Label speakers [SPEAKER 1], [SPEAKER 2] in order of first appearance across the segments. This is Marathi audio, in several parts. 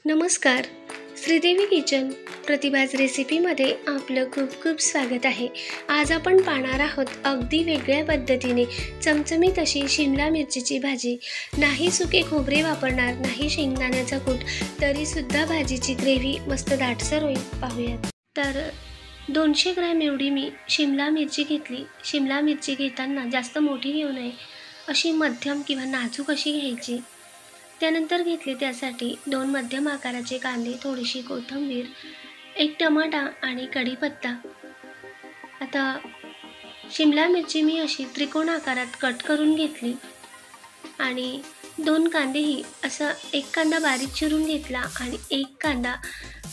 [SPEAKER 1] नमस्कार. श्रीदेवी किचन प्रतिभाज रेसिपीमध्ये आपलं खूप खूप स्वागत आहे. आज आपण पाहणार आहोत अगदी वेगळ्या पद्धतीने चमचमीत अशी शिमला मिरचीची भाजी. नाही सुके खोबरे वापरणार, नाही शेंगदाण्याचा कूट, तरीसुद्धा भाजीची ग्रेव्ही मस्त दाटसर होईल. पाहूयात. तर 200 ग्रॅम एवढी मी शिमला मिरची घेतली. शिमला मिरची घेताना जास्त मोठी घेऊ नये, अशी मध्यम किंवा नाजूक अशी घ्यायची. त्यानंतर घेतले त्यासाठी 2 मध्यम आकाराचे कांदे, थोडीशी कोथिंबीर, 1 टमाटा आणि कढीपत्ता. आता शिमला मिरची मी अशी त्रिकोण आकारात कट करून घेतली आणि 2 कांदेही असा 1 कांदा बारीक चिरून घेतला आणि 1 कांदा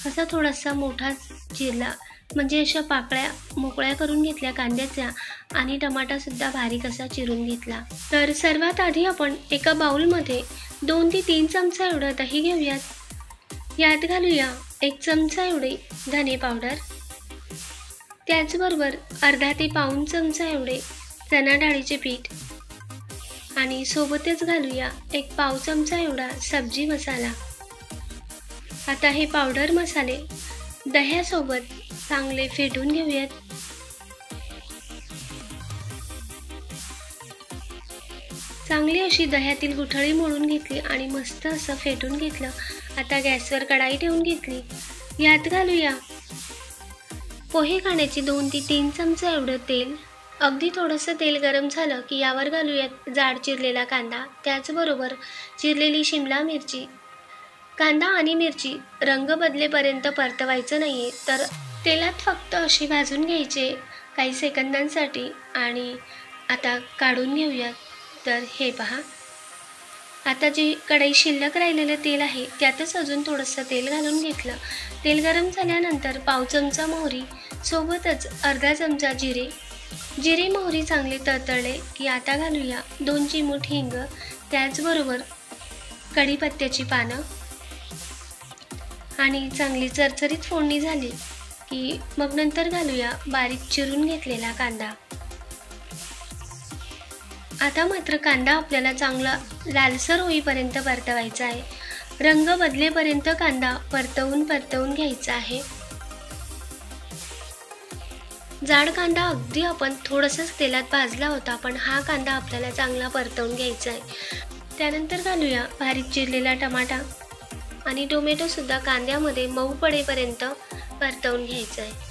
[SPEAKER 1] असा थोडासा मोठा चिरला, म्हणजे अशा पाकळ्या मोकळ्या करून घेतल्या कांद्याच्या आणि टमाटासुद्धा बारीक असा चिरून घेतला. तर सर्वात आधी आपण एका बाउलमध्ये 2 ते 3 चमचा एवढं दही घेऊयात. यात घालूया 1 चमचा एवढे धने पावडर, त्याचबरोबर अर्धा ते पाऊण चमचा एवढे चणा डाळीचे पीठ आणि सोबतच घालूया 1 पाव चमचा एवढा सब्जी मसाला. आता हे पावडर मसाले दह्यासोबत चांगले फेटून घेऊयात. चांगली अशी दह्यातील गुठळी मोडून घेतली आणि मस्त असं फेटून घेतलं. आता गॅसवर कढाई ठेवून घेतली. यात घालूया पोहे खाण्याची 2 ते 3 चमचा एवढं तेल. अगदी थोडंसं तेल गरम झालं की यावर घालूयात जाड चिरलेला कांदा, त्याचबरोबर चिरलेली शिमला मिरची. कांदा आणि मिरची रंग बदलेपर्यंत परतवायचं नाहीये, तर तेलात फक्त अशी भाजून घ्यायचे काही सेकंदांसाठी. आणि आता काढून घेऊयात. तर हे पहा, आता जी कढई शिल्लक राहिलेलं तेल आहे त्यातच अजून थोडंसं तेल घालून घेतलं. तेल गरम झाल्यानंतर पाव चमचा मोहरी, सोबतच अर्धा चमचा जिरे मोहरी चांगले तळतळले की आता घालूया 2 चिमूट हिंग, त्याचबरोबर कढीपत्त्याची पानं आणि चांगली चरचरीत फोडणी झाली की मग नंतर घालूया बारीक चिरून घेतलेला कांदा. आता मात्र कांदा आपल्याला चांगला लालसर होईपर्यंत परतवायचा आहे. रंग बदलेपर्यंत कांदा परतवून घ्यायचा आहे. जाड कांदा अगदी आपण थोडंसंच तेलात भाजला होता, पण हा कांदा आपल्याला चांगला परतवून घ्यायचा आहे. त्यानंतर घालूया बारीक चिरलेला टमाटा आणि टोमॅटोसुद्धा कांद्यामध्ये मऊ पडेपर्यंत परतवून घ्यायचं आहे.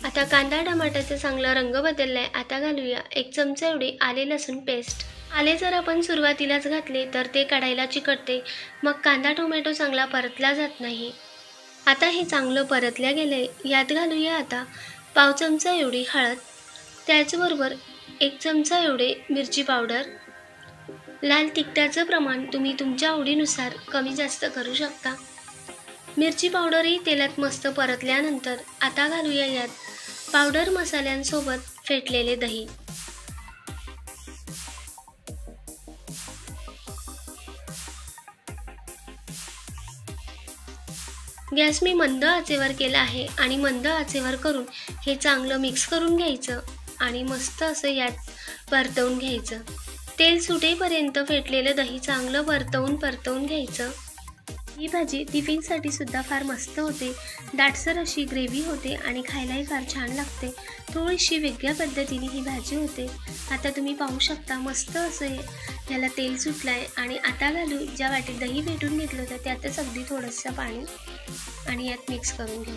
[SPEAKER 1] आता कांदा टमाट्याचा चांगला रंग बदललाय. आता घालूया 1 चमचा एवढी आले लसूण पेस्ट. आले जर आपण सुरुवातीलाच घातले तर ते कढाईला चिकटते, मग कांदा टोमॅटो चांगला परतला जात नाही. आता हे चांगलं परतल्या गेलंय. यात घालूया आता पाव चमचा एवढी हळद, त्याचबरोबर 1 चमचा एवढे मिरची पावडर. लाल तिखटाचं प्रमाण तुम्ही तुमच्या आवडीनुसार कमी जास्त करू शकता. मिरची पावडरही तेलात मस्त परतल्यानंतर आता घालूया यात पावडर मसाल्यांसोबत फेटलेले दही. गॅस मी मंद आचेवर केला आहे आणि मंद आचेवर करून हे चांगलं मिक्स करून घ्यायचं आणि मस्त असं यात परतवून घ्यायचं. तेल सुटेपर्यंत फेटलेलं दही चांगलं परतवून घ्यायचं. ही भाजी टिफिनसाठी सुद्धा फार मस्त होते. दाटसर अशी ग्रेव्ही होते आणि खायलाही फार छान लागते. थोडीशी वेगळ्या पद्धतीने ही भाजी होते. आता तुम्ही पाहू शकता मस्त असं याला तेल सुटलं आहे. आणि आता घालू ज्या वाटीत दही फेटून घेतलं होतं त्यातच अगदी थोडंसं पाणी आणि यात मिक्स करून घेऊ.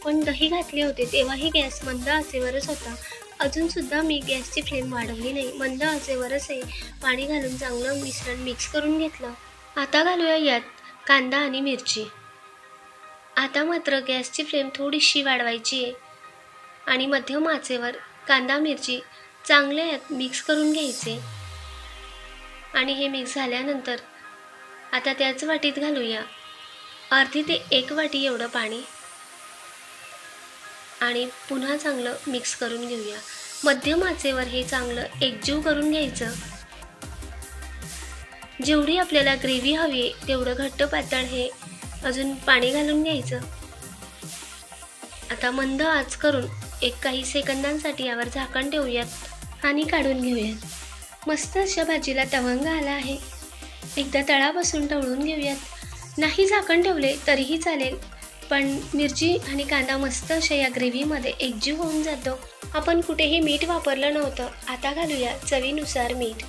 [SPEAKER 1] पण दही घातले होते तेव्हाही गॅस मंद आचेवरच होता. अजूनसुद्धा मी गॅसची फ्लेम वाढवली नाही. मंद आचेवरच हे पाणी घालून चांगलं मिश्रण मिक्स करून घेतलं. आता घालूया यात कांदा आणि मिरची. आता मात्र गॅसची फ्लेम थोडीशी वाढवायची आहे आणि मध्यम आचेवर कांदा मिरची चांगले यात मिक्स करून घ्यायचे. आणि हे मिक्स झाल्यानंतर आता त्याच वाटीत घालूया अर्धी ते 1 वाटी एवढं पाणी आणि पुन्हा चांगलं मिक्स करून घेऊया. मध्यम आचेवर हे चांगलं एकजीव करून घ्यायचं. जेवढी आपल्याला ग्रेव्ही हवी आहे तेवढं घट्ट पातळ हे अजून पाणी घालून घ्यायचं. आता मंद आच करून काही सेकंदांसाठी यावर झाकण ठेवूयात आणि काढून घेऊयात. मस्त अशा भाजीला तवंग आला आहे. एकदा तळापासून तळून घेऊयात. नाही झाकण ठेवले तरीही चालेल, पण मिरची आणि कांदा मस्त अशा या ग्रेव्हीमध्ये एकजीव होऊन जातो. आपण कुठेही मीठ वापरलं नव्हतं. आता घालूया चवीनुसार मीठ.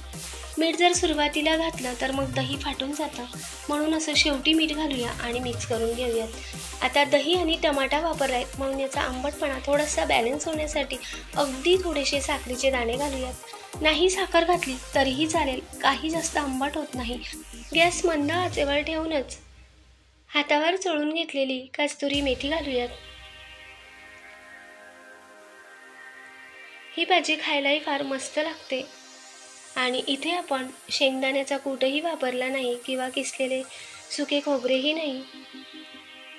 [SPEAKER 1] मीठ जर सुरुवातीला घातलं तर मग दही फाटून जातं, म्हणून असं शेवटी मीठ घालूया आणि मिक्स करून घेऊयात. आता दही आणि टमाटा वापरला आहे, म्हणून याचा आंबटपणा थोडासा बॅलन्स होण्यासाठी अगदी थोडेसे साखरेचे दाणे घालूयात. नाही साखर घातली तरीही चालेल, काही जास्त आंबट होत नाही. गॅस मंद आचेवर ठेवूनच हातावर चोळून घेतलेली कस्तुरी मेथी घालूयात. ही भाजी खायलाही फार मस्त लागते. आणि इथे आपण शेंगदाण्याचा कूटही वापरला नाही किंवा किसलेले सुके खोबरेही नाही.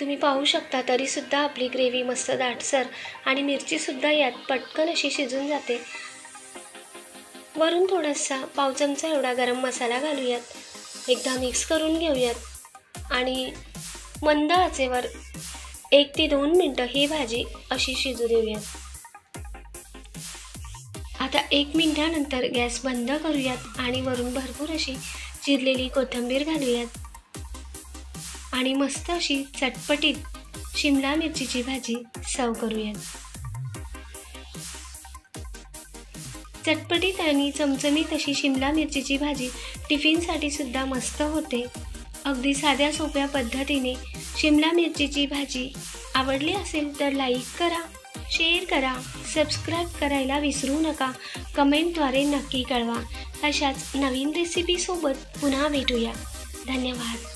[SPEAKER 1] तुम्ही पाहू शकता तरीसुद्धा आपली ग्रेव्ही मस्त दाटसर आणि मिरचीसुद्धा यात पटकन अशी शिजून जाते. वरून थोडासा पाव चमचा एवढा गरम मसाला घालूयात. एकदा मिक्स करून घेऊयात आणि मंद आचेवर 1 ते 2 मिनटं ही भाजी अशी शिजू देऊयात. आता 1 मिनिटानंतर गॅस बंद करूयात आणि वरून भरपूर अशी चिरलेली कोथिंबीर घालूयात आणि मस्त अशी चटपटीत शिमला मिरचीची भाजी सर्व करूयात. चटपटीत आणि चमचमीत अशी शिमला मिरचीची भाजी टिफिनसाठी सुद्धा मस्त होते. अगदी साध्या सोप्या पद्धतीने शिमला मिरचीची भाजी आवडली असेल तर लाईक करा, शेअर करा, सबस्क्राईब करायला विसरू नका. कमेंटद्वारे नक्की कळवा. अशाच नवीन रेसिपीसोबत पुन्हा भेटूया. धन्यवाद.